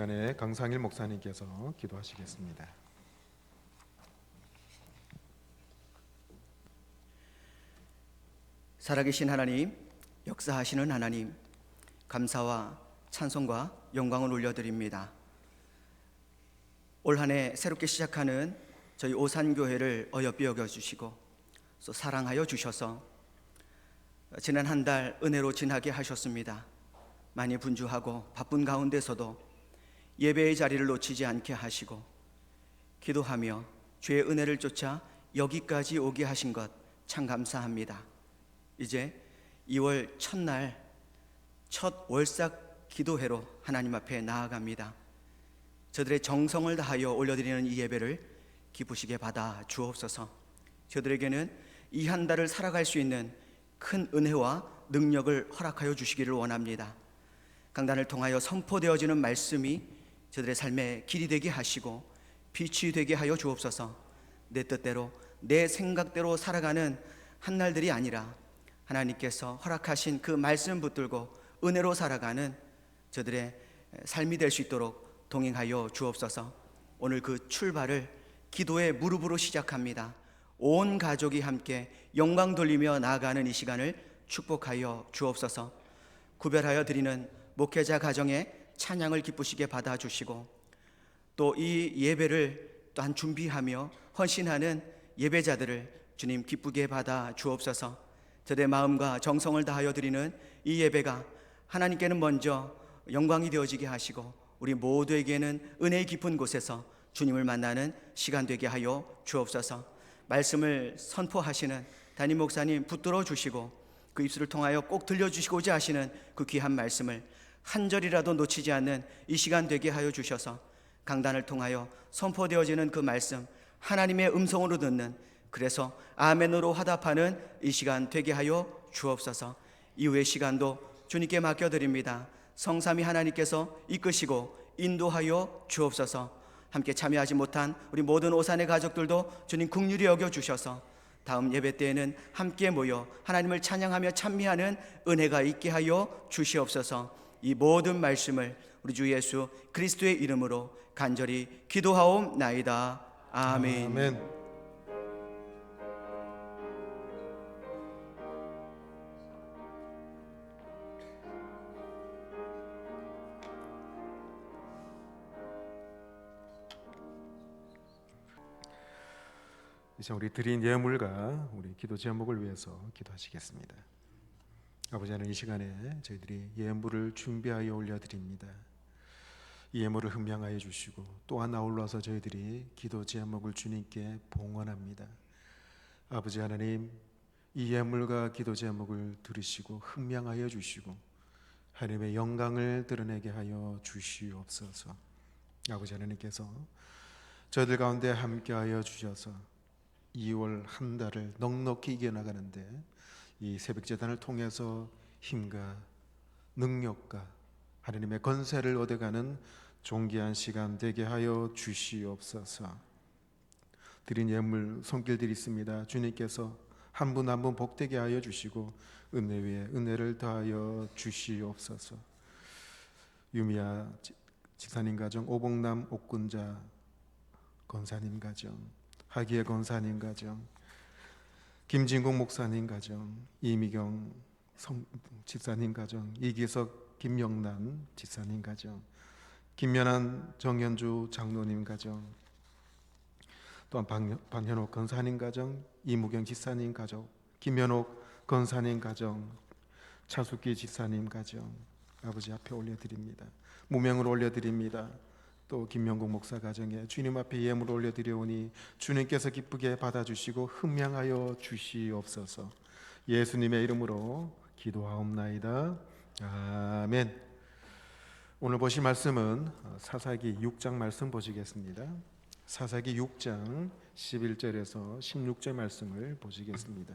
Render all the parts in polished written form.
시간에 강상일 목사님께서 기도하시겠습니다. 살아계신 하나님, 역사하시는 하나님, 감사와 찬송과 영광을 올려드립니다. 올 한 해 새롭게 시작하는 저희 오산교회를 어여삐 여겨주시고 또 사랑하여 주셔서 지난 한 달 은혜로 지나게 하셨습니다. 많이 분주하고 바쁜 가운데서도 예배의 자리를 놓치지 않게 하시고 기도하며 주의 은혜를 쫓아 여기까지 오게 하신 것 참 감사합니다. 이제 2월 첫날 첫 월삭 기도회로 하나님 앞에 나아갑니다. 저들의 정성을 다하여 올려드리는 이 예배를 기쁘시게 받아 주옵소서. 저들에게는 이 한 달을 살아갈 수 있는 큰 은혜와 능력을 허락하여 주시기를 원합니다. 강단을 통하여 선포되어지는 말씀이 저들의 삶의 길이 되게 하시고 빛이 되게 하여 주옵소서. 내 뜻대로 내 생각대로 살아가는 한날들이 아니라 하나님께서 허락하신 그 말씀 붙들고 은혜로 살아가는 저들의 삶이 될 수 있도록 동행하여 주옵소서. 오늘 그 출발을 기도의 무릎으로 시작합니다. 온 가족이 함께 영광 돌리며 나아가는 이 시간을 축복하여 주옵소서. 구별하여 드리는 목회자 가정의 찬양을 기쁘시게 받아주시고 또 이 예배를 또한 준비하며 헌신하는 예배자들을 주님 기쁘게 받아 주옵소서. 저들의 마음과 정성을 다하여 드리는 이 예배가 하나님께는 먼저 영광이 되어지게 하시고 우리 모두에게는 은혜의 깊은 곳에서 주님을 만나는 시간 되게 하여 주옵소서. 말씀을 선포하시는 담임 목사님 붙들어 주시고 그 입술을 통하여 꼭 들려주시고자 하시는 그 귀한 말씀을 한 절이라도 놓치지 않는 이 시간 되게 하여 주셔서 강단을 통하여 선포되어지는 그 말씀 하나님의 음성으로 듣는, 그래서 아멘으로 화답하는 이 시간 되게 하여 주옵소서. 이후의 시간도 주님께 맡겨드립니다. 성삼위 하나님께서 이끄시고 인도하여 주옵소서. 함께 참여하지 못한 우리 모든 오산의 가족들도 주님 긍휼히 여겨주셔서 다음 예배 때에는 함께 모여 하나님을 찬양하며 찬미하는 은혜가 있게 하여 주시옵소서. 이 모든 말씀을 우리 주 예수 그리스도의 이름으로 간절히 기도하옵나이다. 아멘. 아멘. 이제 우리 드린 예물과 우리 기도 제목을 위해서 기도하시겠습니다. 아버지 하나님, 이 시간에 저희들이 예물을 준비하여 올려드립니다. 이 예물을 흠양하여 주시고 또한 아울러서 저희들이 기도 제목을 주님께 봉헌합니다. 아버지 하나님, 이 예물과 기도 제목을 들으시고 흠양하여 주시고 하나님의 영광을 드러내게 하여 주시옵소서. 아버지 하나님께서 저희들 가운데 함께하여 주셔서 2월 한 달을 넉넉히 이겨나가는데 이 새벽제단을 통해서 힘과 능력과 하나님의 건세를 얻어가는 존귀한 시간 되게 하여 주시옵소서. 드린 예물 손길 드리습니다. 주님께서 한 분 한 분 복되게 하여 주시고 은혜 위에 은혜를 더하여 주시옵소서. 유미야 집사님 가정, 오복남 옥군자 권사님 가정, 하기의 권사님 가정, 김진국 목사님 가정, 이미경 집사님 가정, 이기석 김영란 집사님 가정, 김연한 정현주 장로님 가정, 또한 방현옥 권사님 가정, 이무경 집사님 가족, 김현옥 권사님 가정, 차숙기 집사님 가정 아버지 앞에 올려드립니다. 무명으로 올려드립니다. 또 김명국 목사 가정에 주님 앞에 예물을 올려드려오니 주님께서 기쁘게 받아주시고 흠양하여 주시옵소서. 예수님의 이름으로 기도하옵나이다. 아멘. 오늘 보실 말씀은 사사기 6장 말씀 보시겠습니다. 사사기 6장 11절에서 16절 말씀을 보시겠습니다.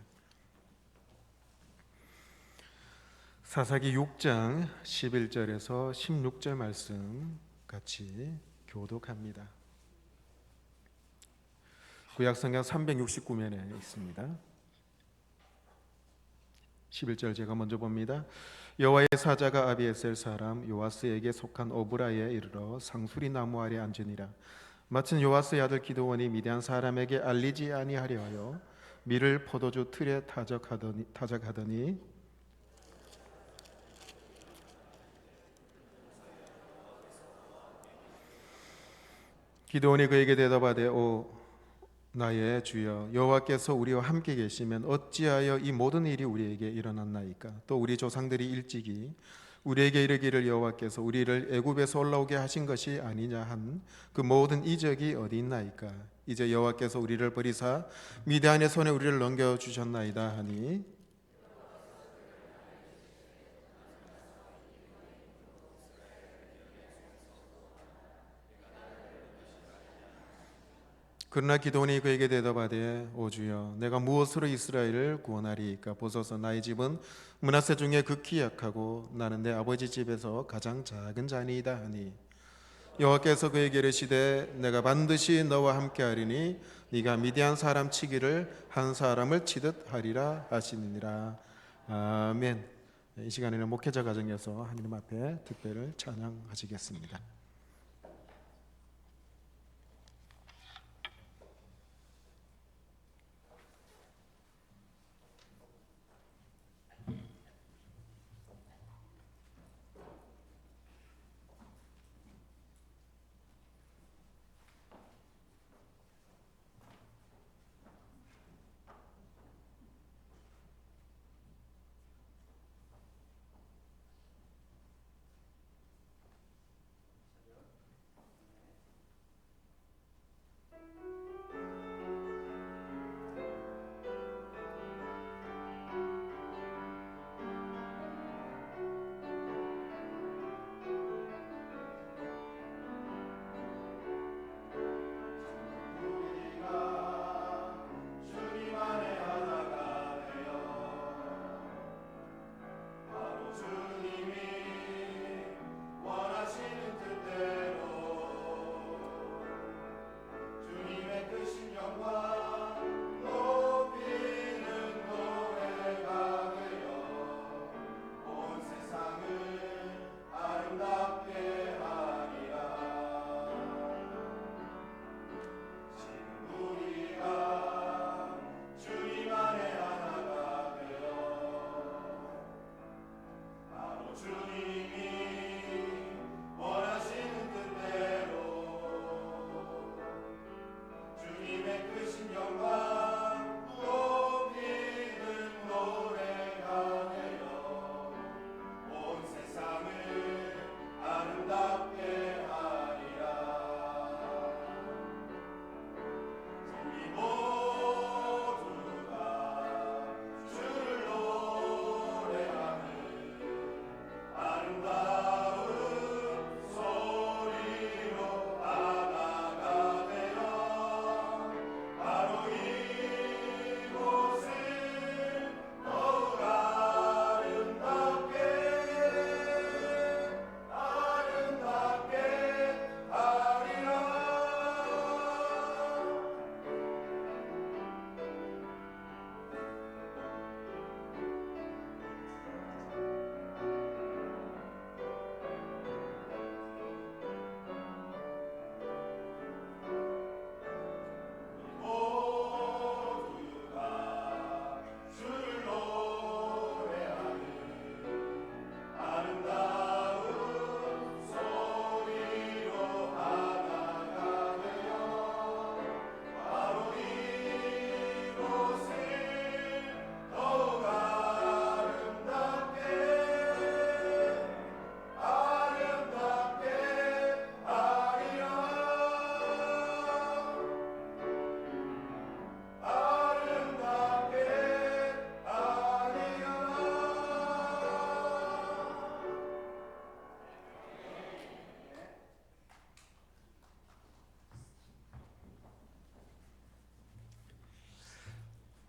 사사기 6장 11절에서 16절 말씀 같이 교독합니다. 구약성경 369면에 있습니다. 11절 제가 먼저 봅니다. 여호와의 사자가 아비에셀 사람 요아스에게 속한 오브라에 이르러 상수리 나무 아래 앉으니라. 마침 요아스의 아들 기드온이 미디안 사람에게 알리지 아니하려 하여 밀을 포도주 틀에 타작하더니 기드온이 그에게 대답하되 오 나의 주여 여호와께서 우리와 함께 계시면 어찌하여 이 모든 일이 우리에게 일어났나이까? 또 우리 조상들이 일찍이 우리에게 이르기를 여호와께서 우리를 애굽에서 올라오게 하신 것이 아니냐 한 그 모든 이적이 어디 있나이까? 이제 여호와께서 우리를 버리사 미디안의 손에 우리를 넘겨 주셨나이다 하니 그러나 기드온이 그에게 대답하되 오 주여 내가 무엇으로 이스라엘을 구원하리이까? 보소서 나의 집은 므낫세 중에 극히 약하고 나는 내 아버지 집에서 가장 작은 자니이다 하니 여호와께서 그에게 이르시되 내가 반드시 너와 함께하리니 네가 미디안 사람 치기를 한 사람을 치듯 하리라 하시니라. 아멘. 이 시간에는 목회자 가정에서 하나님 앞에 특별을 찬양하시겠습니다.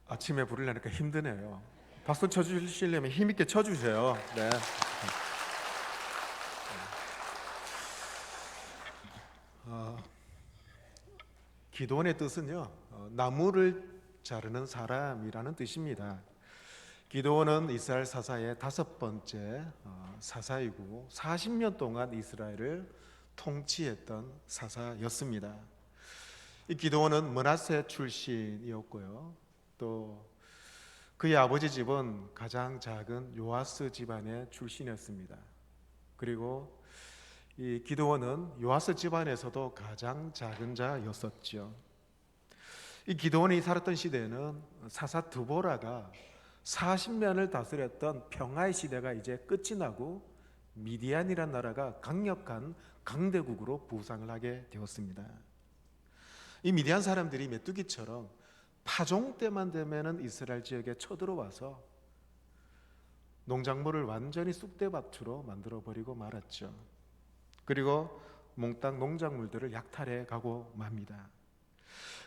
아침에 부르려니까 힘드네요. 박수 쳐주시려면 힘있게 쳐주세요. 네. 기도원의 뜻은요, 나무를 자르는 사람이라는 뜻입니다. 기드온은 이스라엘 사사의 5번째 사사이고 40년 동안 이스라엘을 통치했던 사사였습니다. 이 기드온은 므낫세 출신이었고요. 또 그의 아버지 집은 가장 작은 요아스 집안의 출신이었습니다. 그리고 이 기드온은 요아스 집안에서도 가장 작은 자였었죠. 이 기드온이 살았던 시대에는 사사 드보라가 40년을 다스렸던 평화의 시대가 이제 끝이 나고 미디안이라는 나라가 강력한 강대국으로 부상을 하게 되었습니다. 이 미디안 사람들이 메뚜기처럼 파종 때만 되면은 이스라엘 지역에 쳐들어와서 농작물을 완전히 쑥대밭으로 만들어버리고 말았죠. 그리고 몽땅 농작물들을 약탈해 가고 맙니다.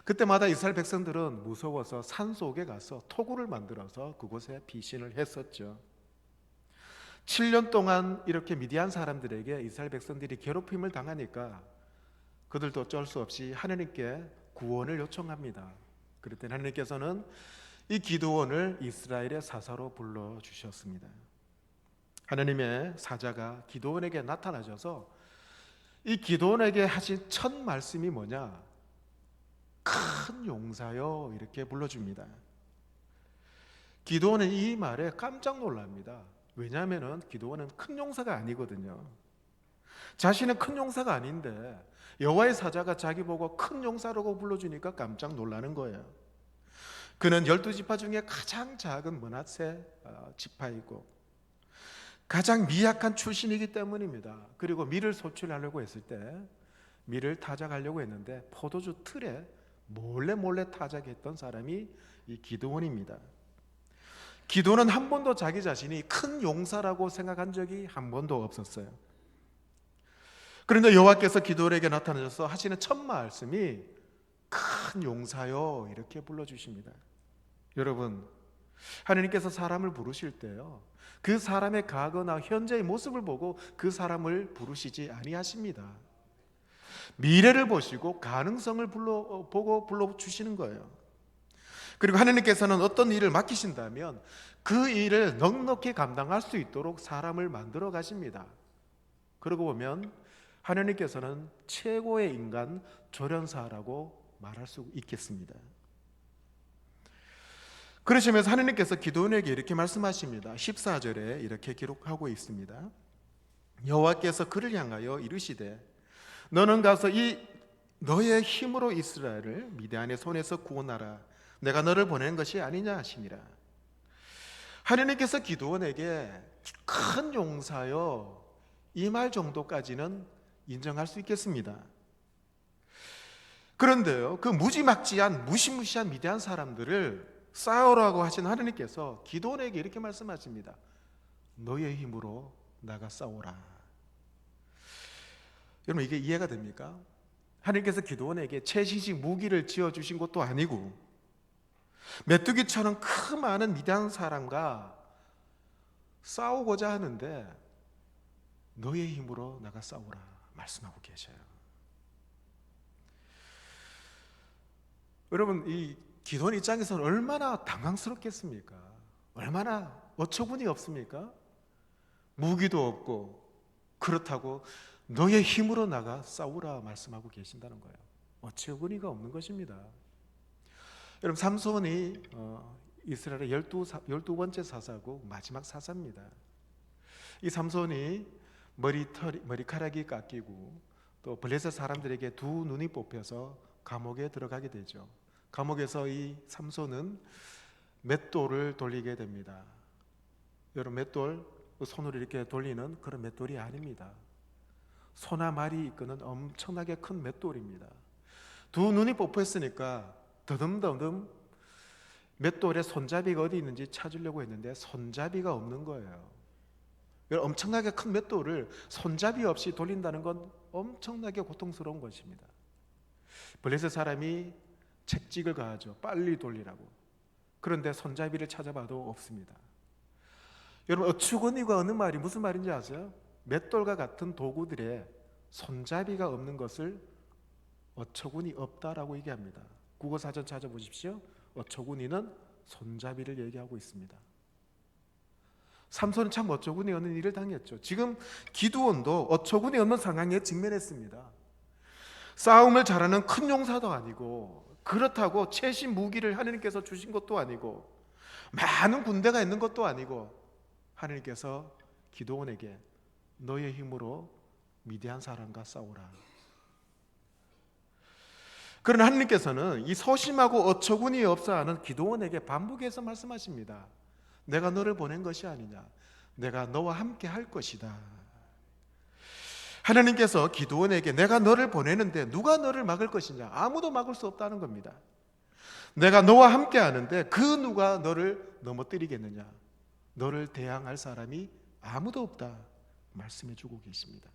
그때마다 이스라엘 백성들은 무서워서 산속에 가서 토굴을 만들어서 그곳에 피신을 했었죠. 7년 동안 이렇게 미디안 사람들에게 이스라엘 백성들이 괴롭힘을 당하니까 그들도 어쩔 수 없이 하나님께 구원을 요청합니다. 그럴 때 하나님께서는 이 기드온을 이스라엘의 사사로 불러주셨습니다. 하나님의 사자가 기드온에게 나타나셔서 이 기드온에게 하신 첫 말씀이 뭐냐? 큰 용사요, 이렇게 불러줍니다. 기드온은 이 말에 깜짝 놀랍니다. 왜냐하면 기드온은 큰 용사가 아니거든요. 자신은 큰 용사가 아닌데 여호와의 사자가 자기 보고 큰 용사라고 불러주니까 깜짝 놀라는 거예요. 그는 12지파 중에 가장 작은 므낫세 지파이고 가장 미약한 출신이기 때문입니다. 그리고 밀을 소출하려고 했을 때 밀을 타작하려고 했는데 포도주 틀에 몰래 타작했던 사람이 이 기드온입니다. 기드온은 한 번도 자기 자신이 큰 용사라고 생각한 적이 한 번도 없었어요. 그런데 여호와께서 기드온에게 나타나셔서 하시는 첫 말씀이 큰 용사요, 이렇게 불러주십니다. 여러분, 하나님께서 사람을 부르실 때요, 그 사람의 과거나 현재의 모습을 보고 그 사람을 부르시지 아니하십니다. 미래를 보시고 가능성을 보고 불러주시는 거예요. 그리고 하나님께서는 어떤 일을 맡기신다면 그 일을 넉넉히 감당할 수 있도록 사람을 만들어 가십니다. 그러고 보면 하나님께서는 최고의 인간 조련사라고 말할 수 있겠습니다. 그러시면서 하나님께서 기드온에게 이렇게 말씀하십니다. 14절에 이렇게 기록하고 있습니다. 여호와께서 그를 향하여 이르시되 너는 가서 너의 힘으로 이스라엘을 미디안의 손에서 구원하라. 내가 너를 보낸 것이 아니냐 하시니라. 하나님께서 기드온에게 큰 용사여, 이 말 정도까지는 인정할 수 있겠습니다. 그런데요, 그 무지막지한 무시무시한 미디안 사람들을 싸우라고 하신 하나님께서 기드온에게 이렇게 말씀하십니다. 너의 힘으로 나가 싸우라. 여러분, 이게 이해가 됩니까? 하나님께서 기드온에게 최신식 무기를 지어주신 것도 아니고 메뚜기처럼 크 많은 미디안 사람과 싸우고자 하는데 너의 힘으로 나가 싸우라 말씀하고 계셔요. 여러분, 이 기드온 입장에서는 얼마나 당황스럽겠습니까? 얼마나 어처구니 없습니까? 무기도 없고 그렇다고 너의 힘으로 나가 싸우라 말씀하고 계신다는 거예요. 어처구니가 없는 것입니다. 여러분, 삼손이 이스라엘의 12번째 사사고 마지막 사사입니다. 이 삼손이 머리카락이 깎이고 또 블레셋 사람들에게 두 눈이 뽑혀서 감옥에 들어가게 되죠. 감옥에서 이 삼손은 맷돌을 돌리게 됩니다. 여러분, 맷돌 손으로 이렇게 돌리는 그런 맷돌이 아닙니다. 소나 말이 이끄는 엄청나게 큰 맷돌입니다. 두 눈이 뽑혔으니까 더듬더듬 맷돌에 손잡이가 어디 있는지 찾으려고 했는데 손잡이가 없는 거예요. 엄청나게 큰 맷돌을 손잡이 없이 돌린다는 건 엄청나게 고통스러운 것입니다. 블레셋 사람이 책찍을 가하죠. 빨리 돌리라고. 그런데 손잡이를 찾아봐도 없습니다. 여러분, 어처구니가 없는 말이 무슨 말인지 아세요? 맷돌과 같은 도구들에 손잡이가 없는 것을 어처구니 없다라고 얘기합니다. 국어사전 찾아보십시오. 어처구니는 손잡이를 얘기하고 있습니다. 삼손은 참 어처구니 없는 일을 당했죠. 지금 기드온도 어처구니 없는 상황에 직면했습니다. 싸움을 잘하는 큰 용사도 아니고, 그렇다고 최신 무기를 하나님께서 주신 것도 아니고, 많은 군대가 있는 것도 아니고, 하나님께서 기드온에게 너의 힘으로 미디안 사람과 싸우라. 그러나 하나님께서는 이 소심하고 어처구니 없어 하는 기드온에게 반복해서 말씀하십니다. 내가 너를 보낸 것이 아니냐, 내가 너와 함께 할 것이다. 하나님께서 기드온에게 내가 너를 보내는데 누가 너를 막을 것이냐, 아무도 막을 수 없다는 겁니다. 내가 너와 함께 하는데 그 누가 너를 넘어뜨리겠느냐, 너를 대항할 사람이 아무도 없다 말씀해 주고 계십니다.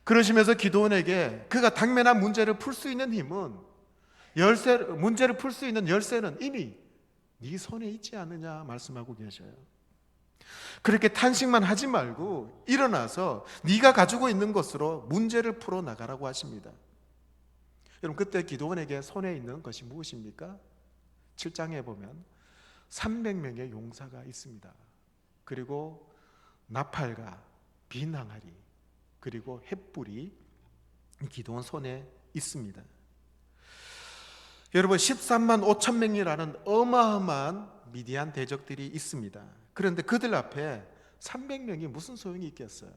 그러시면서 기드온에게 그가 당면한 문제를 풀 수 있는 힘은, 문제를 풀 수 있는 열쇠는 이미 네 손에 있지 않느냐 말씀하고 계셔요. 그렇게 탄식만 하지 말고 일어나서 네가 가지고 있는 것으로 문제를 풀어 나가라고 하십니다. 여러분, 그때 기드온에게 손에 있는 것이 무엇입니까? 7장에 보면 300명의 용사가 있습니다. 그리고 나팔과 빈항아리, 그리고 횃불이 기드온 손에 있습니다. 여러분, 13만 5천 명이라는 어마어마한 미디안 대적들이 있습니다. 그런데 그들 앞에 300명이 무슨 소용이 있겠어요?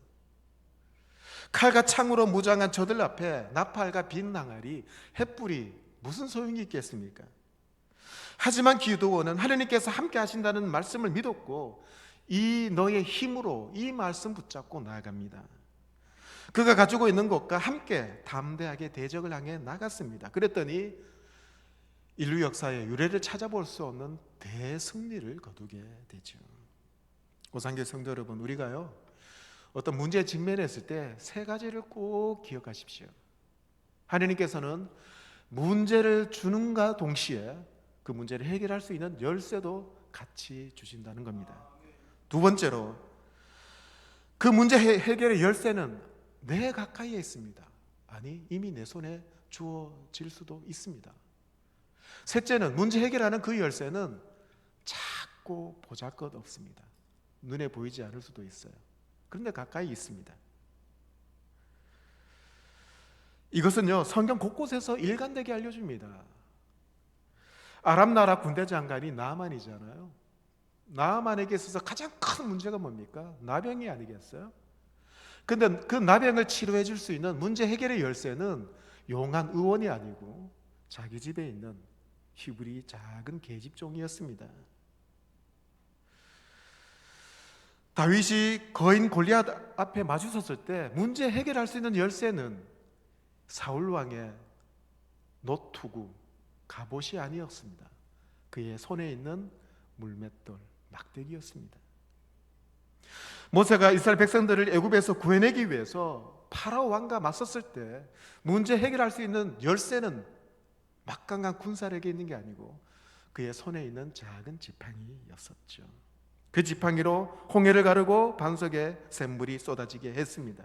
칼과 창으로 무장한 저들 앞에 나팔과 빈 항아리, 횃불이 무슨 소용이 있겠습니까? 하지만 기드온은 하나님께서 함께 하신다는 말씀을 믿었고, 이 너의 힘으로 이 말씀 붙잡고 나아갑니다. 그가 가지고 있는 것과 함께 담대하게 대적을 향해 나갔습니다. 그랬더니 인류 역사의 유례를 찾아볼 수 없는 대승리를 거두게 되죠. 오산교회 성도 여러분, 우리가요 어떤 문제에 직면했을 때 세 가지를 꼭 기억하십시오. 하나님께서는 문제를 주는가 동시에 그 문제를 해결할 수 있는 열쇠도 같이 주신다는 겁니다. 두 번째로, 그 문제 해결의 열쇠는 내 가까이에 있습니다. 아니, 이미 내 손에 주어질 수도 있습니다. 셋째는, 문제 해결하는 그 열쇠는 작고 보잘것없습니다. 눈에 보이지 않을 수도 있어요. 그런데 가까이 있습니다. 이것은요 성경 곳곳에서 일관되게 알려줍니다. 아람 나라 군대 장관이 나만이잖아요. 나만에게 있어서 가장 큰 문제가 뭡니까? 나병이 아니겠어요? 근데 그 나병을 치료해 줄 수 있는 문제 해결의 열쇠는 용한 의원이 아니고 자기 집에 있는 히브리 작은 계집종이었습니다. 다윗이 거인 골리앗 앞에 마주섰을 때 문제 해결할 수 있는 열쇠는 사울 왕의 노투구 갑옷이 아니었습니다. 그의 손에 있는 물맷돌 막대기였습니다. 모세가 이스라엘 백성들을 애굽에서 구해내기 위해서 파라오 왕과 맞섰을 때 문제 해결할 수 있는 열쇠는 막강한 군사력에 있는 게 아니고 그의 손에 있는 작은 지팡이였었죠. 그 지팡이로 홍해를 가르고 반석에 샘물이 쏟아지게 했습니다.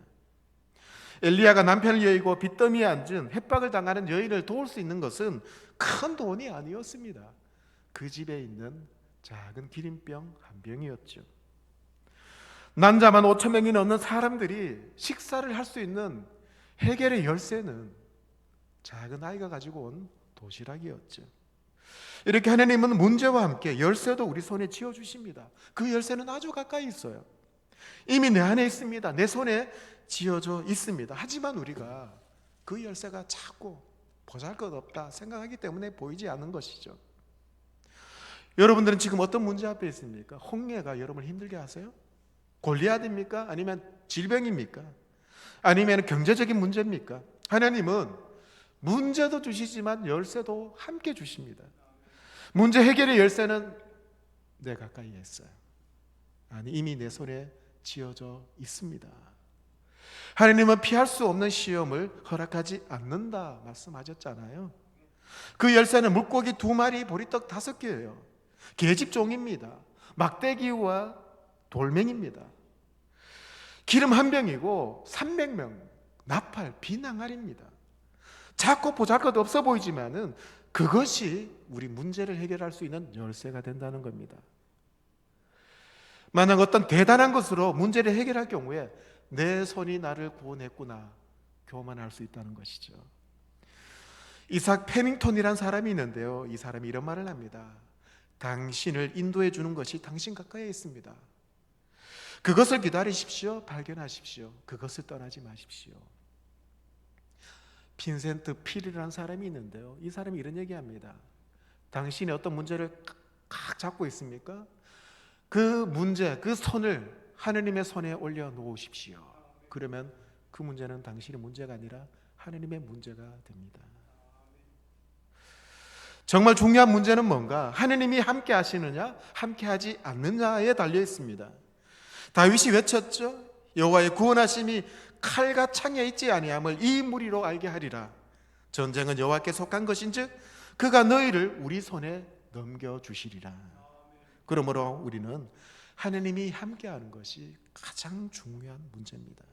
엘리야가 남편을 여의고 빚더미에 앉은 햇박을 당하는 여인을 도울 수 있는 것은 큰 돈이 아니었습니다. 그 집에 있는 작은 기름병 한 병이었죠. 난자만 5천 명이 넘는 사람들이 식사를 할 수 있는 해결의 열쇠는 작은 아이가 가지고 온 도시락이었죠. 이렇게 하나님은 문제와 함께 열쇠도 우리 손에 쥐어주십니다. 그 열쇠는 아주 가까이 있어요. 이미 내 안에 있습니다. 내 손에 쥐어져 있습니다. 하지만 우리가 그 열쇠가 작고 보잘것없다 생각하기 때문에 보이지 않는 것이죠. 여러분들은 지금 어떤 문제 앞에 있습니까? 홍해가 여러분을 힘들게 하세요? 골리앗입니까? 아니면 질병입니까? 아니면 경제적인 문제입니까? 하나님은 문제도 주시지만 열쇠도 함께 주십니다. 문제 해결의 열쇠는 내 가까이에 있어요. 아니, 이미 내 손에 쥐어져 있습니다. 하나님은 피할 수 없는 시험을 허락하지 않는다 말씀하셨잖아요. 그 열쇠는 물고기 2마리, 보리떡 5개예요. 계집종입니다. 막대기와 돌멩입니다. 기름 한 병이고 300명, 나팔, 비낭알입니다. 작고 보잘것 없어 보이지만은 그것이 우리 문제를 해결할 수 있는 열쇠가 된다는 겁니다. 만약 어떤 대단한 것으로 문제를 해결할 경우에 내 손이 나를 구원했구나 교만할 수 있다는 것이죠. 이삭 페밍턴이란 사람이 있는데요, 이 사람이 이런 말을 합니다. 당신을 인도해 주는 것이 당신 가까이에 있습니다. 그것을 기다리십시오. 발견하십시오. 그것을 떠나지 마십시오. 빈센트 필이라는 사람이 있는데요, 이 사람이 이런 얘기합니다. 당신이 어떤 문제를 꽉 잡고 있습니까? 그 문제, 그 손을 하느님의 손에 올려 놓으십시오. 그러면 그 문제는 당신의 문제가 아니라 하느님의 문제가 됩니다. 정말 중요한 문제는 뭔가? 하느님이 함께 하시느냐, 함께 하지 않느냐에 달려 있습니다. 다윗이 외쳤죠. 여호와의 구원하심이 칼과 창에 있지 아니함을 이 무리로 알게 하리라. 전쟁은 여호와께 속한 것인즉 그가 너희를 우리 손에 넘겨주시리라. 그러므로 우리는 하느님이 함께하는 것이 가장 중요한 문제입니다.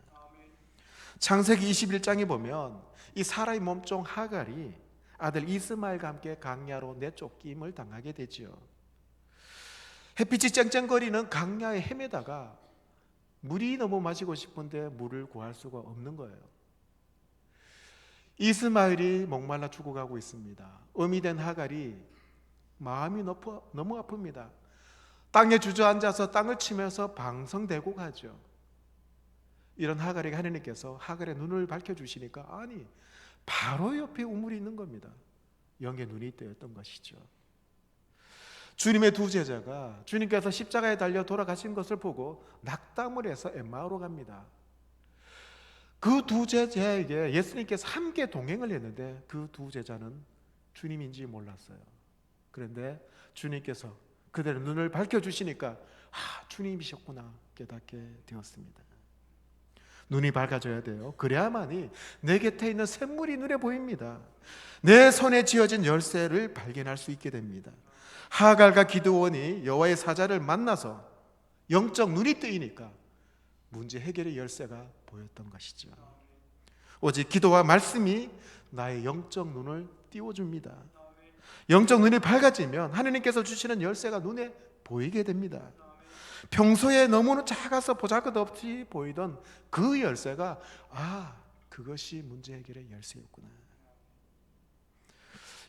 창세기 21장에 보면 이 사라의 몸종 하갈이 아들 이스마엘과 함께 강야로 내쫓김을 당하게 되죠. 햇빛이 쨍쨍거리는 강야에 헤매다가 물이 너무 마시고 싶은데 물을 구할 수가 없는 거예요. 이스마엘이 목말라 죽어가고 있습니다. 어미 된 하갈이 마음이 너무 아픕니다. 땅에 주저앉아서 땅을 치면서 방성되고 가죠. 이런 하갈에게 하느님께서 하갈의 눈을 밝혀주시니까 아니 바로 옆에 우물이 있는 겁니다. 영의 눈이 뜨였던 것이죠. 주님의 두 제자가 주님께서 십자가에 달려 돌아가신 것을 보고 낙담을 해서 엠마오로 갑니다. 그 두 제자에게 예수님께서 함께 동행을 했는데 그 두 제자는 주님인지 몰랐어요. 그런데 주님께서 그들의 눈을 밝혀주시니까 주님이셨구나 깨닫게 되었습니다. 눈이 밝아져야 돼요. 그래야만이 내 곁에 있는 샘물이 눈에 보입니다. 내 손에 쥐어진 열쇠를 발견할 수 있게 됩니다. 하갈과 기드온이 여호와의 사자를 만나서 영적 눈이 뜨이니까 문제 해결의 열쇠가 보였던 것이죠. 오직 기도와 말씀이 나의 영적 눈을 띄워줍니다. 영적 눈이 밝아지면 하느님께서 주시는 열쇠가 눈에 보이게 됩니다. 평소에 너무나 작아서 보잘것없이 보이던 그 열쇠가 그것이 문제 해결의 열쇠였구나.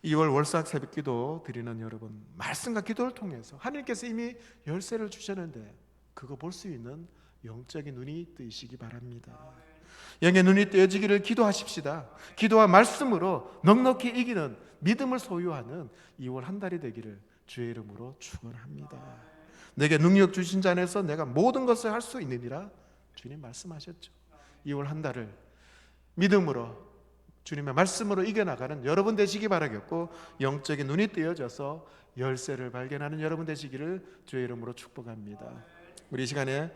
2월 월삭 새벽기도 드리는 여러분, 말씀과 기도를 통해서 하나님께서 이미 열쇠를 주셨는데 그거 볼 수 있는 영적인 눈이 뜨이시기 바랍니다. 영의 눈이 뜨여지기를 기도하십시다. 기도와 말씀으로 넉넉히 이기는 믿음을 소유하는 2월 한 달이 되기를 주의 이름으로 축원합니다. 내게 능력 주신 자 안에서 내가 모든 것을 할 수 있느니라 주님 말씀하셨죠. 2월 한 달을 믿음으로 주님의 말씀으로 이겨나가는 여러분 되시기 바라겠고, 영적인 눈이 뜨여져서 열쇠를 발견하는 여러분 되시기를 주의 이름으로 축복합니다. 우리 이 시간에